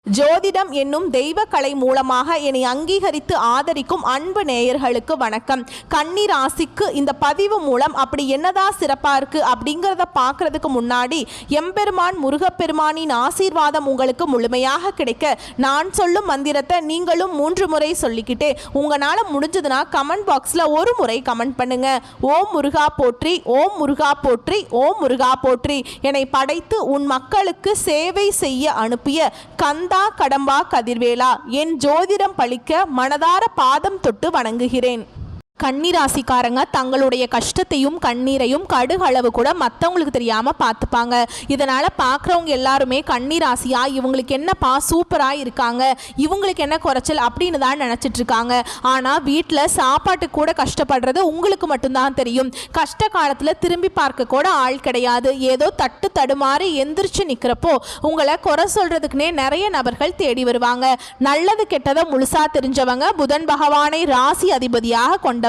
ஜோதிடம் என்னும் தெய்வ கலை மூலமாக என்னை அங்கீகரித்து ஆதரிக்கும் அன்பு நேயர்களுக்கு வணக்கம். கன்னி ராசிக்கு இந்த பதிவு மூலம் அப்படி என்னதான் சிறப்பாக இருக்குது அப்படிங்கிறத பார்க்கறதுக்கு முன்னாடி எம்பெருமான் முருகப்பெருமானின் ஆசீர்வாதம் உங்களுக்கு முழுமையாக கிடைக்க நான் சொல்லும் மந்திரத்தை நீங்களும் 3 முறை சொல்லிக்கிட்டே உங்களால் முடிஞ்சதுன்னா கமெண்ட் பாக்ஸில் ஒரு முறை கமெண்ட் பண்ணுங்க. ஓம் முருகா போற்றி, ஓம் முருகா போற்றி, ஓம் முருகா போற்றி. என்னை படைத்து உன் மக்களுக்கு சேவை செய்ய அனுப்பிய கந்தா கடம்பா கதிர்வேலா, என் ஜோதிடம் பழிக்க மனதார பாதம் தொட்டு வணங்குகிறேன். கன்னிராசிக்காரங்க தங்களுடைய கஷ்டத்தையும் கண்ணீரையும் கடுகளவு கூட மற்றவங்களுக்கு தெரியாமல் பார்த்துப்பாங்க. இதனால் பார்க்குறவங்க எல்லாருமே கன்னிராசியா இவங்களுக்கு என்னப்பா சூப்பராக இருக்காங்க, இவங்களுக்கு என்ன குறைச்சல் அப்படின்னு தான் நினச்சிட்டு இருக்காங்க. ஆனால் வீட்டில் சாப்பாட்டுக்கு கூட கஷ்டப்படுறது உங்களுக்கு மட்டும்தான் தெரியும். கஷ்ட காலத்தில் திரும்பி பார்க்க கூட ஆள் கிடையாது. ஏதோ தட்டு தடுமாறி எந்திரிச்சு நிற்கிறப்போ உங்களை குறை சொல்கிறதுக்குனே நிறைய நபர்கள் தேடி வருவாங்க. நல்லது கெட்டதை முழுசாக தெரிஞ்சவங்க புதன் பகவானை ராசி அதிபதியாக கொண்ட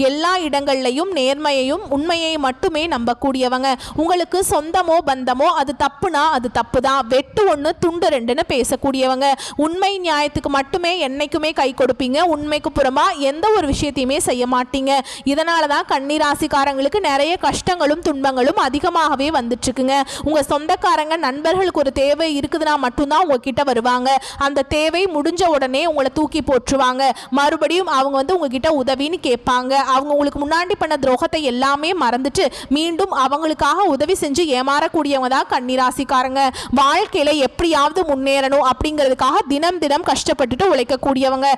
எல்லா இடங்கள்லையும் நேர்மையையும் உண்மையை மட்டுமே நம்பக்கூடியவங்க. உங்களுக்கு சொந்தமோ பந்தமோ அது தப்புனா அது தப்பு தான், வெட்டு ஒன்று துண்டு ரெண்டுன்னு பேசக்கூடியவங்க. உண்மை நியாயத்துக்கு மட்டுமே என்னைக்குமே கை கொடுப்பீங்க. உண்மைக்கு புறமா எந்த ஒரு விஷயத்தையுமே செய்ய மாட்டீங்க. இதனால தான் கன்னிராசிக்காரங்களுக்கு நிறைய கஷ்டங்களும் துன்பங்களும் அதிகமாகவே வந்துட்டு இருக்குங்க. உங்க சொந்தக்காரங்க நண்பர்களுக்கு ஒரு தேவை இருக்குதுன்னா மட்டும்தான் உங்ககிட்ட வருவாங்க. அந்த தேவை முடிஞ்ச உடனே உங்களை தூக்கி போட்டுருவாங்க. மறுபடியும் அவங்க உங்ககிட்ட உதவின்னு கேட்பாங்க. அவங்க உங்களுக்கு முன்னாடி பண்ண துரோகத்தை எல்லாமே மறந்துட்டு மீண்டும் அவங்களுக்காக உதவி செஞ்சு ஏமாறக்கூடியவங்க தான் கன்னிராசிக்காரங்க. வாழ்க்கையில எப்படியாவது முன்னேறணும் அப்படிங்கிறதுக்காக தினம் தினம் கஷ்டப்பட்டுட்டு உழைக்கக்கூடியவங்க.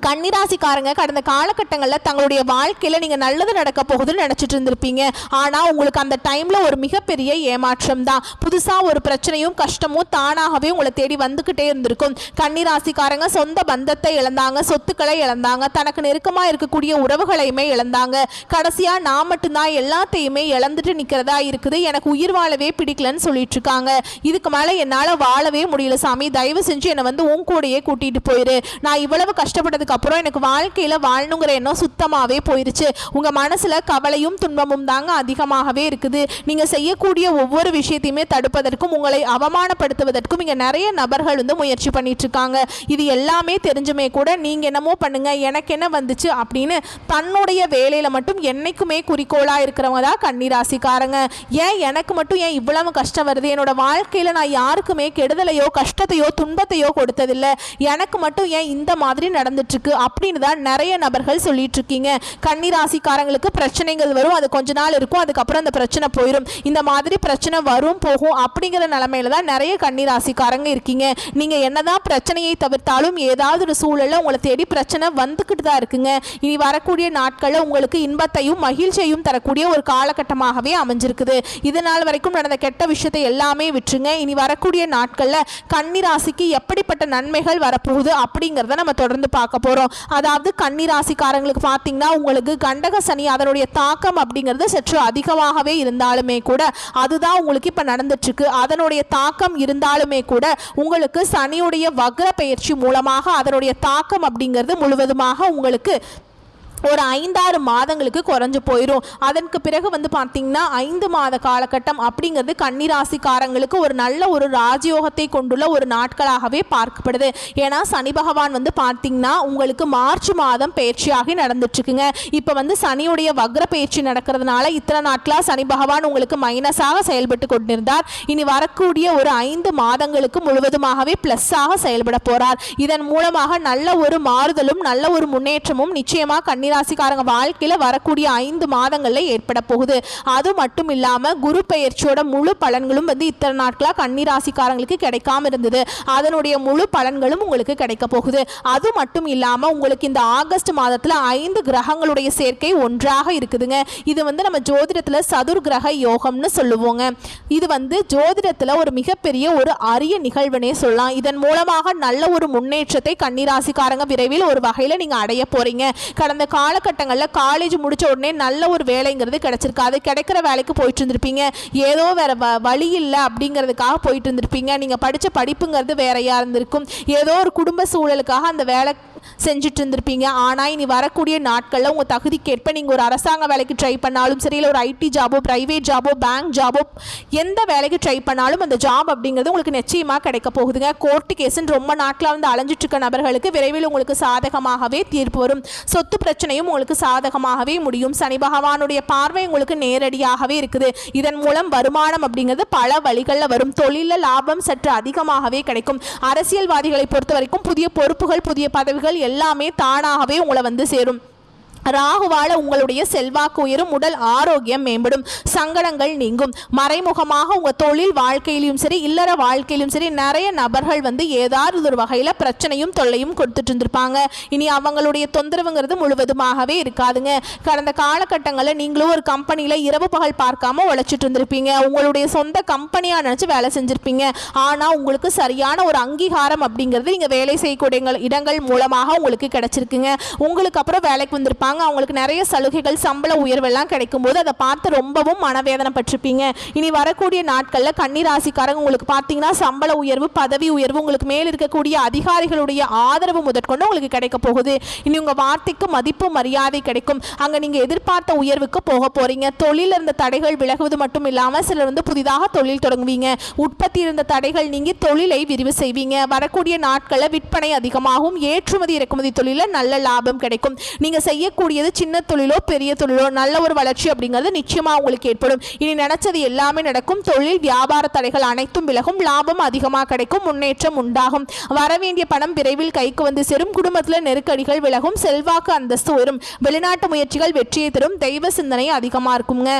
கன்னிராசிக்காரங்க கடந்த காலகட்டங்களில் தங்களுடைய வாழ்க்கையில் நீங்கள் நல்லது நடக்க போகுதுன்னு நினச்சிட்டு இருந்திருப்பீங்க. ஆனால் உங்களுக்கு அந்த டைமில் ஒரு மிகப்பெரிய ஏமாற்றம் தான். புதுசாக ஒரு பிரச்சனையும் கஷ்டமும் தானாகவே உங்களை தேடி வந்துக்கிட்டே இருந்திருக்கும். கன்னிராசிக்காரங்க சொந்த பந்தத்தை இழந்தாங்க, சொத்துக்களை இழந்தாங்க, தனக்கு நெருக்கமாக இருக்கக்கூடிய உறவுகளையுமே இழந்தாங்க. கடைசியாக நான் மட்டும்தான் எல்லாத்தையுமே இழந்துட்டு நிற்கிறதா இருக்குது, எனக்கு உயிர் வாழவே பிடிக்கலன்னு சொல்லிட்டு இருக்காங்க. இதுக்கு மேலே என்னால் வாழவே முடியல சாமி, தயவு செஞ்சு என்னை உன் கூடையே கூட்டிகிட்டு போயிரு. நான் இவ்வளவு கஷ்டப்பட்டு அப்புறம் எனக்கு வாழ்க்கையில வாழணுங்கிற எண்ணம் சுத்தமாவே போயிருச்சு. உங்க மனசுல கவலையும் துன்பமும் தாங்க அதிகமாகவே இருக்குது. நீங்க செய்யக்கூடிய ஒவ்வொரு விஷயத்தையுமே தடுப்பதற்கும் உங்களை அவமானப்படுத்துவதற்கும் இங்க நிறைய நபர்கள் முயற்சி பண்ணிட்டு இருக்காங்க. இது எல்லாமே தெரிஞ்சுமே கூட நீங்க என்னமோ பண்ணுங்க, எனக்கு என்ன வந்துச்சு அப்படின்னு தன்னுடைய வேலையில மட்டும் என்னைக்குமே குறிக்கோளா இருக்கிறவங்க தான் கன்னிராசிக்காரங்க. ஏன் எனக்கு மட்டும் ஏன் இவ்வளவு கஷ்டம் வருது, என்னோட வாழ்க்கையில நான் யாருக்குமே கெடுதலையோ கஷ்டத்தையோ துன்பத்தையோ கொடுத்ததில்லை, எனக்கு மட்டும் ஏன் இந்த மாதிரி நடந்து அப்படின்னு தான் நிறைய நபர்கள் சொல்லிட்டு இருக்கீங்க. கன்னிராசிக்காரங்களுக்கு பிரச்சனைகள் வரும், அது கொஞ்ச நாள் இருக்கும், அதுக்கப்புறம் அந்த பிரச்சனை போயிடும். இந்த மாதிரி பிரச்சனை வரும் போகும் அப்படிங்கிற நிலைமையில தான் நிறைய கன்னிராசிக்காரங்க இருக்கீங்க. நீங்க என்னதான் பிரச்சனையை தவிர்த்தாலும் ஏதாவது ஒரு சூழல்ல உங்களை தேடி பிரச்சனை வந்துக்கிட்டு தான் இருக்குங்க. இனி வரக்கூடிய நாட்களில் உங்களுக்கு இன்பத்தையும் மகிழ்ச்சியையும் தரக்கூடிய ஒரு காலகட்டமாகவே அமைஞ்சிருக்குது. இதனால் வரைக்கும் நடந்த கெட்ட விஷயத்தை எல்லாமே விட்டுருங்க. இனி வரக்கூடிய நாட்களில் கன்னிராசிக்கு எப்படிப்பட்ட நன்மைகள் வரப்போகுது அப்படிங்கிறத நம்ம தொடர்ந்து பார்க்க போறோம். அதாவது கன்னிராசிக்காரங்களுக்கு பார்த்தீங்கன்னா உங்களுக்கு கண்டக சனி அதனுடைய தாக்கம் அப்படிங்கிறது சற்று அதிகமாகவே இருந்தாலுமே கூட அதுதான் உங்களுக்கு இப்ப நடந்துட்டு இருக்கு. அதனுடைய தாக்கம் இருந்தாலுமே கூட உங்களுக்கு சனியுடைய வக்ர பயிற்சி மூலமாக அதனுடைய தாக்கம் அப்படிங்கிறது முழுவதுமாக உங்களுக்கு ஒரு 5-6 மாதங்களுக்கு குறைஞ்சு போயிடும். அதற்கு பிறகு பார்த்தீங்கன்னா 5 மாத காலகட்டம் அப்படிங்கிறது கன்னிராசிக்காரங்களுக்கு ஒரு நல்ல ஒரு ராஜயோகத்தை கொண்டுள்ள ஒரு நாட்களாகவே பார்க்கப்படுது. ஏன்னா சனி பகவான் பார்த்தீங்கன்னா உங்களுக்கு மார்ச் மாதம் பயிற்சியாகி நடந்துட்டு இருக்குங்க. இப்போ சனியுடைய வக்ர பயிற்சி நடக்கிறதுனால இத்தனை நாட்களாக சனி பகவான் உங்களுக்கு மைனஸாக செயல்பட்டு கொண்டிருந்தார். இனி வரக்கூடிய ஒரு 5 மாதங்களுக்கு முழுவதுமாகவே பிளஸ்ஸாக செயல்பட போறார். இதன் மூலமாக நல்ல ஒரு மாறுதலும் நல்ல ஒரு முன்னேற்றமும் நிச்சயமாக ராசிக்காரங்க வாழ்க்கையில வரக்கூடிய 5 மாதங்கள்ல ஏற்பட போகுது. அது மட்டும் இல்லாம குரு பெயர்ச்சியோட முழு பலன்களும் இத்தனை நாட்களா கன்னிராசிக்காரங்களுக்கு கிடைக்காம இருந்தது. அதனுடைய முழு பலன்களும் உங்களுக்கு கிடைக்க போகுது. அது மட்டும் இல்லாம உங்களுக்கு இந்த ஆகஸ்ட் மாதத்துல 5 கிரகங்களுடைய சேர்க்கை ஒன்றாக இருக்குதுங்க. இது நம்ம ஜோதிடத்துல சதுர் கிரக யோகம்னு சொல்லுவோங்க. இது ஜோதிடத்துல ஒரு மிகப்பெரிய ஒரு அரிய நிகழ்வுனே சொல்லலாம். இதன் மூலமாக நல்ல ஒரு முன்னேற்றத்தை கன்னிராசிக்காரங்க விரைவில் ஒரு வகையில நீங்க அடைய போறீங்க. கடந்த காலகட்டங்களில் காலேஜ் முடிச்ச உடனே நல்ல ஒரு வேலைங்கிறது கிடைச்சிருக்காது. கிடைக்கிற வேலைக்கு போயிட்டு இருந்திருப்பீங்க, ஏதோ வேற வழி இல்லை அப்படிங்கிறதுக்காக போயிட்டு இருந்திருப்பீங்க. நீங்கள் படித்த படிப்புங்கிறது வேறையாக இருந்திருக்கும். ஏதோ ஒரு குடும்ப சூழலுக்காக அந்த வேலை செஞ்சுட்டு இருந்திருப்பீங்க. ஆனால் இனி வரக்கூடிய நாட்களில் உங்கள் தகுதிக்கேற்ப நீங்கள் ஒரு அரசாங்க வேலைக்கு ட்ரை பண்ணாலும் சரி, இல்லை ஒரு ஐடி ஜாபோ, ப்ரைவேட் ஜாபோ, பேங்க் ஜாபோ, எந்த வேலைக்கு ட்ரை பண்ணாலும் அந்த ஜாப் அப்படிங்கிறது உங்களுக்கு நிச்சயமாக கிடைக்க போகுதுங்க. கோர்ட்டு கேஸுன்னு ரொம்ப நாட்களாக வந்து அலைஞ்சிட்டு இருக்க நபர்களுக்கு விரைவில் உங்களுக்கு சாதகமாகவே தீர்ப்பு வரும். சொத்து பிரச்சனையும் உங்களுக்கு சாதகமாகவே முடியும். சனி பகவானுடைய பார்வை உங்களுக்கு நேரடியாகவே இருக்குது. இதன் மூலம் வருமானம் அப்படிங்கிறது பல வழிகளில் வரும். தொழிலில் லாபம் சற்று அதிகமாகவே கிடைக்கும். அரசியல்வாதிகளை பொறுத்த வரைக்கும் புதிய பொறுப்புகள், புதிய பதவிகள் எல்லாமே தானாகவே உங்களை வந்து சேரும். ராகுவால உங்களுடைய செல்வாக்கு உயரும், உடல் ஆரோக்கியம் மேம்படும், சங்கடங்கள் நீங்கும். மறைமுகமாக உங்கள் தொழில் வாழ்க்கையிலும் சரி, இல்லற வாழ்க்கையிலும் சரி, நிறைய நபர்கள் வந்து ஏதாவது ஒரு வகையில் பிரச்சனையும் தொல்லையும் கொடுத்துட்டு இருந்திருப்பாங்க. இனி அவங்களுடைய தொந்தரவுங்கிறது முழுவதுமாகவே இருக்காதுங்க. கடந்த காலகட்டங்களில் நீங்களும் ஒரு கம்பெனியில் இரவு பகல் பார்க்காம உழைச்சிட்டு இருந்திருப்பீங்க. உங்களுடைய சொந்த கம்பெனியாக நினச்சி வேலை செஞ்சுருப்பீங்க. ஆனால் உங்களுக்கு சரியான ஒரு அங்கீகாரம் அப்படிங்கிறது நீங்கள் வேலை செய்யக்கூடிய இடங்கள் மூலமாக உங்களுக்கு கிடைச்சிருக்குங்க. உங்களுக்கு அப்புறம் வேலைக்கு வந்திருப்பாங்க. அவங்களுக்கு நிறைய சலுகைகள், சம்பள உயர்வெல்லாம் கிடைக்கும் போது அதை பார்த்து ரொம்பவும் மனவேதனை பட்டிருப்பீங்க. இனி வரக்கூடிய நாட்களில் கன்னிராசிக்காரங்க உங்களுக்கு பார்த்தீங்கன்னா சம்பள உயர்வு, பதவி உயர்வு, உங்களுக்கு மேல் இருக்கக்கூடிய அதிகாரிகளுடைய ஆதரவு முதற்கொண்டு உங்களுக்கு கிடைக்க போகுது. இனி உங்கள் வார்த்தைக்கு மதிப்பு மரியாதை கிடைக்கும். அங்கே நீங்கள் எதிர்பார்த்த உயர்வுக்கு போக போறீங்க. தொழில் இருந்த தடைகள் விலகுவது மட்டும் இல்லாமல் சிலர் வந்து புதிதாக தொழில் தொடங்குவீங்க. உற்பத்தி இருந்த தடைகள் நீங்கி தொழிலை விரிவு செய்வீங்க. வரக்கூடிய நாட்களில் விற்பனை அதிகமாகும். ஏற்றுமதி இறக்குமதி தொழிலில் நல்ல லாபம் கிடைக்கும். நீங்கள் செய்யக்கூடிய சின்ன தொழிலோ பெரிய தொழிலோ நல்ல ஒரு வளர்ச்சி அப்படிங்கிறது நிச்சயமா உங்களுக்கு ஏற்படும். இனி நினைச்சது எல்லாமே நடக்கும். தொழில் வியாபார தடைகள் அனைத்தும் விலகும். லாபம் அதிகமாக கிடைக்கும். முன்னேற்றம் உண்டாகும். வரவேண்டிய பணம் விரைவில் கைக்கு வந்து சேரும். குடும்பத்தில் நெருக்கடிகள் விலகும். செல்வாக்கு அந்தஸ்து உயரும். வெளிநாட்டு முயற்சிகள் வெற்றியை தரும். தெய்வ சிந்தனை அதிகமாக இருக்குங்க.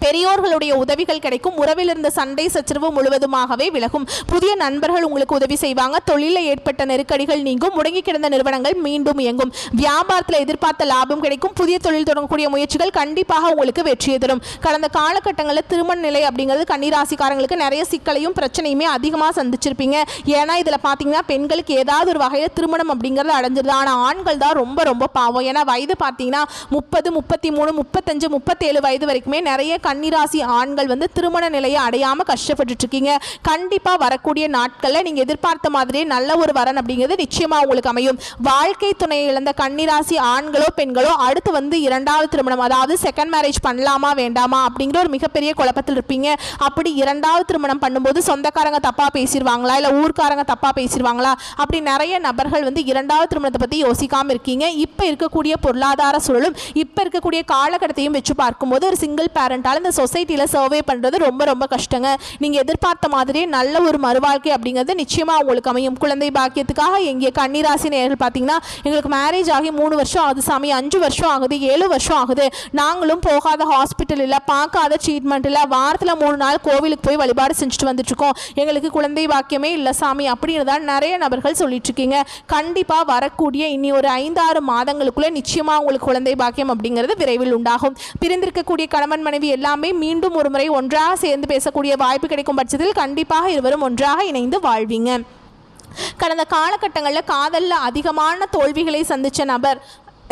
பெரியோர்களுடைய உதவிகள் கிடைக்கும். உறவில் இருந்த சண்டை சச்சரவு முழுவதுமாகவே விலகும். புதிய நண்பர்கள் உங்களுக்கு உதவி செய்வாங்க. தொழிலில் ஏற்பட்ட நெருக்கடிகள் நீங்கும். முடங்கி கிடந்த நிறுவனங்கள் மீண்டும் இயங்கும். வியாபாரத்தில் எதிர்பார்த்த லாபம் கிடைக்கும். புதிய தொழில் தொடங்கக்கூடிய முயற்சிகள் கண்டிப்பாக உங்களுக்கு வெற்றியை தரும். கடந்த காலகட்டங்களில் திருமண நிலை அப்படிங்கிறது கன்னிராசிக்காரங்களுக்கு நிறைய சிக்கலையும் பிரச்சனையுமே அதிகமாக சந்திச்சிருப்பீங்க. ஏன்னா இதில் பார்த்தீங்கன்னா பெண்களுக்கு ஏதாவது ஒரு வகையில் திருமணம் அப்படிங்கிறது அடைஞ்சிருது. ஆனால் ஆண்கள் தான் ரொம்ப ரொம்ப பாவம். ஏன்னா வயது பார்த்தீங்கன்னா 30, 33, 35, 37 வயது வரைக்குமே நிறைய கன்னிராசி ஆண்கள் வந்து திருமண நிலையை அடையாமல் கஷ்டப்பட்டு இருக்கீங்க. கண்டிப்பாக வரக்கூடிய நாட்களில் நீங்கள் எதிர்பார்த்த மாதிரியே நல்ல ஒரு வரன் அப்படிங்கிறது நிச்சயமாக உங்களுக்கு அமையும். வாழ்க்கை துணையை இழந்த கன்னிராசி ஆண்களோ பெண்களோ அடுத்து வந்து இரண்டாவது திருமணம், அதாவது செகண்ட் மேரேஜ் பண்ணலாமா வேண்டாமா அப்படிங்கிற ஒரு மிகப்பெரிய குழப்பத்தில் இருப்பீங்க. அப்படி இரண்டாவது திருமணம் பண்ணும்போது சொந்தக்காரங்க தப்பாக பேசிடுவாங்களா, இல்லை ஊர்க்காரங்க தப்பாக பேசிடுவாங்களா, அப்படி நிறைய நபர்கள் வந்து இரண்டாவது திருமணத்தை பற்றி யோசிக்காமல் இருக்கீங்க. இப்போ இருக்கக்கூடிய பொருளாதார சூழலும் இப்போ இருக்கக்கூடிய காலகட்டத்தையும் வச்சு பார்க்கும்போது ஒரு சிங்கிள் பேரண்டால் இந்த சொசைட்டியில் சர்வே பண்ணுறது ரொம்ப ரொம்ப கஷ்டங்க. நீங்கள் எதிர்பார்த்த மாதிரியே நல்ல ஒரு மறுவாழ்க்கை அப்படிங்கிறது நிச்சயமாக உங்களுக்கு அமையும். குழந்தை பாக்கியத்துக்காக எங்கே கன்னிராசி நேயர்கள் பார்த்தீங்கன்னா எங்களுக்கு மேரேஜ் ஆகி 3 வருஷம் ஆகுது சாமி, 5 வருஷம் ஆகுது, 7 வருஷம் ஆகுது, நாங்களும் போகாத ஹாஸ்பிட்டல் இல்லை, பார்க்காத ட்ரீட்மெண்ட் இல்லை, வாரத்தில் 3 நாள் கோவிலுக்கு போய் வழிபாடு செஞ்சுட்டு வந்துட்டுருக்கோம், எங்களுக்கு குழந்தை பாக்கியமே இல்லை சாமி அப்படின்னு தான் நிறைய நபர்கள் சொல்லிட்டு இருக்கீங்க. கண்டிப்பாக வரக்கூடிய இனி ஒரு 5-6 மாதங்களுக்குள்ளே நிச்சயமாக உங்களுக்கு குழந்தை பாக்கியம் அப்படிங்கிறது விரைவில் உண்டாகும். பிரிந்திருக்கக்கூடிய கணவன் மனைவி எல்லாமே மீண்டும் ஒரு முறை ஒன்றாக சேர்ந்து பேசக்கூடிய வாய்ப்பு கிடைக்கும் பட்சத்தில் கண்டிப்பாக இருவரும் ஒன்றாக இணைந்து வாழ்வீங்க. கடந்த காலகட்டங்களில் காதலில் அதிகமான தோல்விகளை சந்தித்த நபர்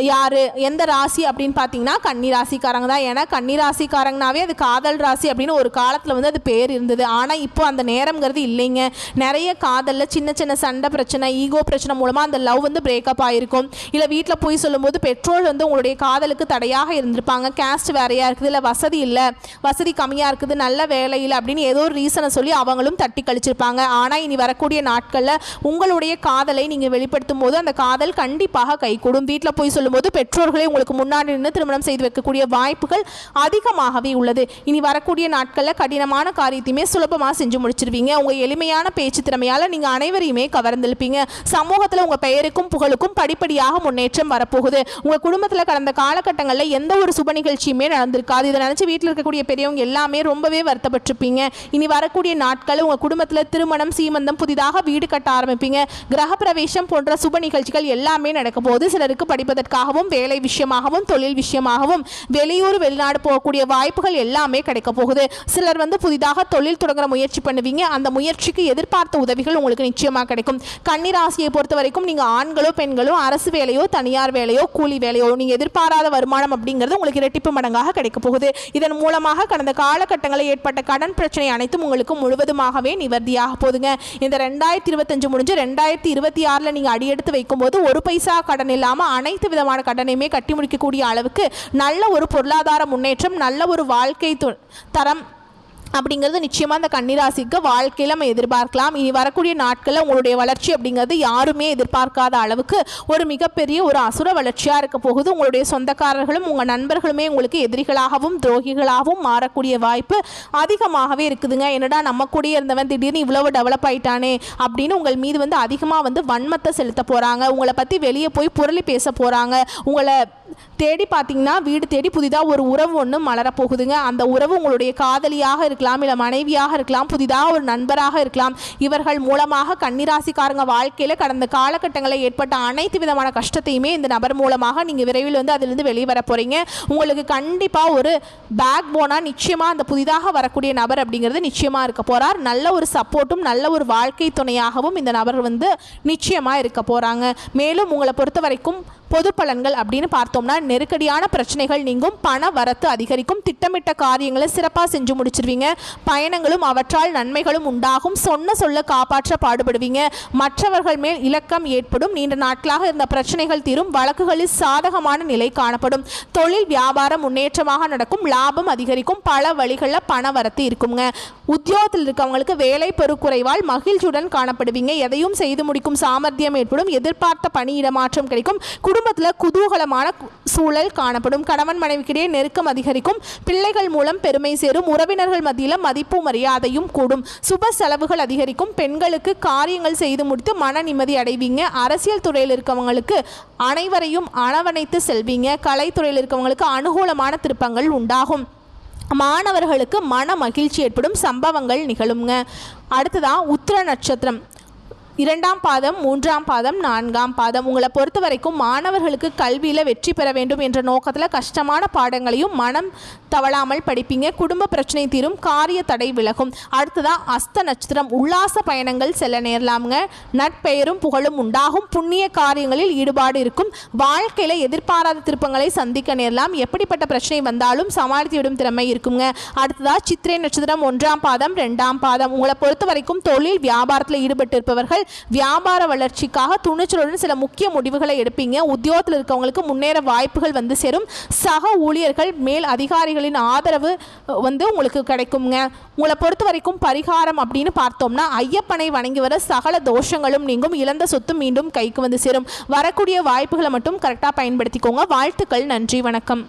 யார், எந்த ராசி அப்படின்னு பார்த்தீங்கன்னா கன்னிராசிக்காரங்க தான். ஏன்னா கன்னிராசிக்காரங்கனாவே அது காதல் ராசி அப்படின்னு ஒரு காலத்தில் வந்து அது பேர் இருந்தது. ஆனால் இப்போ அந்த நேரம்ங்கிறது இல்லைங்க. நிறைய காதலில் சின்ன சின்ன சண்டை பிரச்சனை, ஈகோ பிரச்சனை மூலமாக அந்த லவ் வந்து பிரேக்கப் ஆகிருக்கும். இல்லை வீட்டில் போய் சொல்லும்போது பெற்றோர் வந்து உங்களுடைய காதலுக்கு தடையாக இருந்திருப்பாங்க. கேஸ்ட் வேறையாக இருக்குது, இல்லை வசதி இல்லை, வசதி கம்மியாக இருக்குது, நல்ல வேலை இல்லை அப்படின்னு ஏதோ ஒரு ரீசனை சொல்லி அவங்களும் தட்டி கழிச்சிருப்பாங்க. ஆனால் இனி வரக்கூடிய நாட்களில் உங்களுடைய காதலை நீங்கள் வெளிப்படுத்தும் போது அந்த காதல் கண்டிப்பாக கைகூடும். வீட்டில் போய் சொல்லும் போது பெற்றோர்களை உங்களுக்கு முன்னாடி நின்று திருமணம் செய்து வைக்கக்கூடிய வாய்ப்புகள் அதிகமாகவே உள்ளது. இனி வரக்கூடிய நாட்களில் கடினமான காரியத்தையுமே சுலபமாக செஞ்சு முடிச்சிருவீங்க. உங்கள் எளிமையான பேச்சு திறமையால் நீங்கள் அனைவரையுமே கவர்ந்திருப்பீங்க. சமூகத்தில் உங்கள் பெயருக்கும் புகழுக்கும் படிப்படியாக முன்னேற்றம் வரப்போகுது. உங்கள் குடும்பத்தில் கடந்த காலகட்டங்களில் எந்த ஒரு சுப நிகழ்ச்சியுமே நடந்திருக்காது. இதை நினச்சி வீட்டில் இருக்கக்கூடிய பெரியவங்க எல்லாமே ரொம்பவே வருத்தப்பட்டிருப்பீங்க. இனி வரக்கூடிய நாட்கள் உங்கள் குடும்பத்தில் திருமணம், சீமந்தம், புதிதாக வீடு கட்ட ஆரம்பிப்பீங்க. கிரகப்பிரவேசம் போன்ற சுப நிகழ்ச்சிகள் எல்லாமே நடக்க போது. சிலருக்கு படிப்பதற்காக படிப்புக்காகவும் வேலை விஷயமாகவும் தொழில் விஷயமாகவும் வெளியூர் வெளிநாடு போகக்கூடிய வாய்ப்புகள் எல்லாமே கிடைக்க போகுது. சிலர் புதிதாக தொழில் தொடங்குற முயற்சி பண்ணுவீங்க. அந்த முயற்சிக்கு எதிர்பார்த்த உதவிகள் உங்களுக்கு நிச்சயமாக கிடைக்கும். கன்னிராசியை பொறுத்த வரைக்கும் நீங்கள் ஆண்களோ பெண்களோ அரசு வேலையோ தனியார் வேலையோ கூலி வேலையோ நீங்கள் எதிர்பாராத வருமானம் அப்படிங்கிறது உங்களுக்கு இரட்டிப்பு மடங்காக கிடைக்க போகுது. இதன் மூலமாக கடந்த காலகட்டங்களில் ஏற்பட்ட கடன் பிரச்சனை அனைத்தும் உங்களுக்கு முழுவதுமாகவே நிவர்த்தியாக போகுதுங்க. இந்த 2025 முடிஞ்சு 2026 நீங்கள் அடியெடுத்து வைக்கும்போது ஒரு பைசா கடன் இல்லாமல் அனைத்து விதமான கடனையுமே கட்டி முடிக்கக்கூடிய அளவுக்கு நல்ல ஒரு பொருளாதார முன்னேற்றம், நல்ல ஒரு வாழ்க்கை தரம் அப்படிங்கிறது நிச்சயமாக அந்த கன்னிராசிக்கு வாழ்க்கையில் நம்ம எதிர்பார்க்கலாம். இனி வரக்கூடிய நாட்களில் உங்களுடைய வளர்ச்சி அப்படிங்கிறது யாருமே எதிர்பார்க்காத அளவுக்கு ஒரு மிகப்பெரிய ஒரு அசுர வளர்ச்சியாக இருக்க போகுது. உங்களுடைய சொந்தக்காரர்களும் உங்கள் நண்பர்களுமே உங்களுக்கு எதிரிகளாகவும் துரோகிகளாகவும் மாறக்கூடிய வாய்ப்பு அதிகமாகவே இருக்குதுங்க. என்னடா நம்ம கூடயே இருந்தவன் திடீர்னு இவ்வளவு டெவலப் ஆயிட்டானே அப்படின்னு உங்கள் மீது அதிகமாக வன்மத்தை செலுத்த போகிறாங்க. உங்களை பற்றி வெளியே போய் புரளி பேச போகிறாங்க. உங்களை தேடி பார்த்தீங்கன்னா வீடு தேடி புதிதாக ஒரு உறவு ஒன்று மலரப்போகுதுங்க. அந்த உறவு உங்களுடைய காதலியாக இருக்கலாம், இல்லை மனைவியாக இருக்கலாம், புதிதாக ஒரு நண்பராக இருக்கலாம். இவர்கள் மூலமாக கன்னிராசிக்காரங்க வாழ்க்கையில் கடந்த காலகட்டங்களில் ஏற்பட்ட அனைத்து விதமான கஷ்டத்தையுமே இந்த நபர் மூலமாக நீங்கள் விரைவில் அதிலிருந்து வெளிவர போகிறீங்க. உங்களுக்கு கண்டிப்பாக ஒரு பேக் போனாக நிச்சயமாக அந்த புதிதாக வரக்கூடிய நபர் அப்படிங்கிறது நிச்சயமாக இருக்க போகிறார். நல்ல ஒரு சப்போர்ட்டும் நல்ல ஒரு வாழ்க்கை துணையாகவும் இந்த நபர் நிச்சயமாக இருக்க போகிறாங்க. மேலும் உங்களை பொறுத்த வரைக்கும் பொது பலன்கள் அப்படின்னு பார்த்தோம்னா நெருக்கடியான பிரச்சனைகள் நீங்கும், பண வரத்து அதிகரிக்கும், திட்டமிட்ட காரியங்களை சிறப்பாக செஞ்சு முடிச்சிருவீங்க. பயணங்களும் அவற்றால் நன்மைகளும் உண்டாகும். சொன்ன சொல்ல காப்பாற்ற பாடுபடுவீங்க. மற்றவர்கள் மேல் இலக்கம் ஏற்படும். நீண்ட நாட்களாக இருந்த பிரச்சனைகள் தீரும். வழக்குகளில் சாதகமான நிலை காணப்படும். தொழில் வியாபாரம் முன்னேற்றமாக நடக்கும். லாபம் அதிகரிக்கும். பல வழிகளில் பண வரத்து இருக்குங்க. உத்தியோகத்தில் இருக்கவங்களுக்கு வேலை பெருக்குறைவால் மகிழ்ச்சியுடன் காணப்படுவீங்க. எதையும் செய்து முடிக்கும் சாமர்த்தியம் ஏற்படும். எதிர்பார்த்த பணியிடமாற்றம் கிடைக்கும். குடும்பத்தில் குதூகலமான சூழல் காணப்படும். கணவன் மனைவிக்கிடையே நெருக்கம் அதிகரிக்கும். பிள்ளைகள் மூலம் பெருமை சேரும். உறவினர்கள் மத்தியில் மதிப்பு மரியாதையும் கூடும். சுப செலவுகள் அதிகரிக்கும். பெண்களுக்கு காரியங்கள் செய்து முடித்து மன நிம்மதி அடைவீங்க. அரசியல் துறையில் இருக்கவங்களுக்கு அனைவரையும் அரவணைத்து செல்வீங்க. கலைத்துறையில் இருக்கவங்களுக்கு அனுகூலமான திருப்பங்கள் உண்டாகும். மாணவர்களுக்கு மன மகிழ்ச்சி ஏற்படும் சம்பவங்கள் நிகழுங்க. அடுத்ததான் உத்திர நட்சத்திரம் 2ஆம் பாதம் 3ஆம் பாதம் 4ஆம் பாதம். உங்களை பொறுத்த வரைக்கும் மாணவர்களுக்கு கல்வியில் வெற்றி பெற வேண்டும் என்ற நோக்கத்தில் கஷ்டமான பாடங்களையும் மனம் தவளாமல் படிப்பீங்க. குடும்ப பிரச்சனை தீரும். காரிய தடை விலகும். அடுத்ததாக அஸ்த நட்சத்திரம். உல்லாச பயணங்கள் செல்ல நேரலாமுங்க. நட்பெயரும் புகழும் உண்டாகும். புண்ணிய காரியங்களில் ஈடுபாடு இருக்கும். வாழ்க்கையில் எதிர்பாராத திருப்பங்களை சந்திக்க நேரலாம். எப்படிப்பட்ட பிரச்சனை வந்தாலும் சமாளித்து விடும் திறமை இருக்குங்க. அடுத்ததாக சித்திரை நட்சத்திரம் 1ஆம் பாதம் 2ஆம் பாதம். உங்களை பொறுத்த வரைக்கும் தொழில் வியாபாரத்தில் ஈடுபட்டு இருப்பவர்கள் வியாபார வளர்ச்சிக்காக துணிச்சலுடன் சில முக்கிய முடிவுகளை எடுப்பீங்க. உத்தியோகத்தில் இருக்கவங்களுக்கு முன்னேற வாய்ப்புகள் சேரும். சக ஊழியர்கள் மேல் அதிகாரிகளின் ஆதரவு உங்களுக்கு கிடைக்குங்க. உங்களை பொறுத்த வரைக்கும் பரிகாரம் அப்படின்னு பார்த்தோம்னா ஐயப்பனை வணங்கி வர சகல தோஷங்களும் நீங்கும். இழந்த சொத்து மீண்டும் கைக்கு சேரும். வரக்கூடிய வாய்ப்புகளை மட்டும் கரெக்டாக பயன்படுத்திக்கோங்க. வாழ்த்துக்கள். நன்றி. வணக்கம்.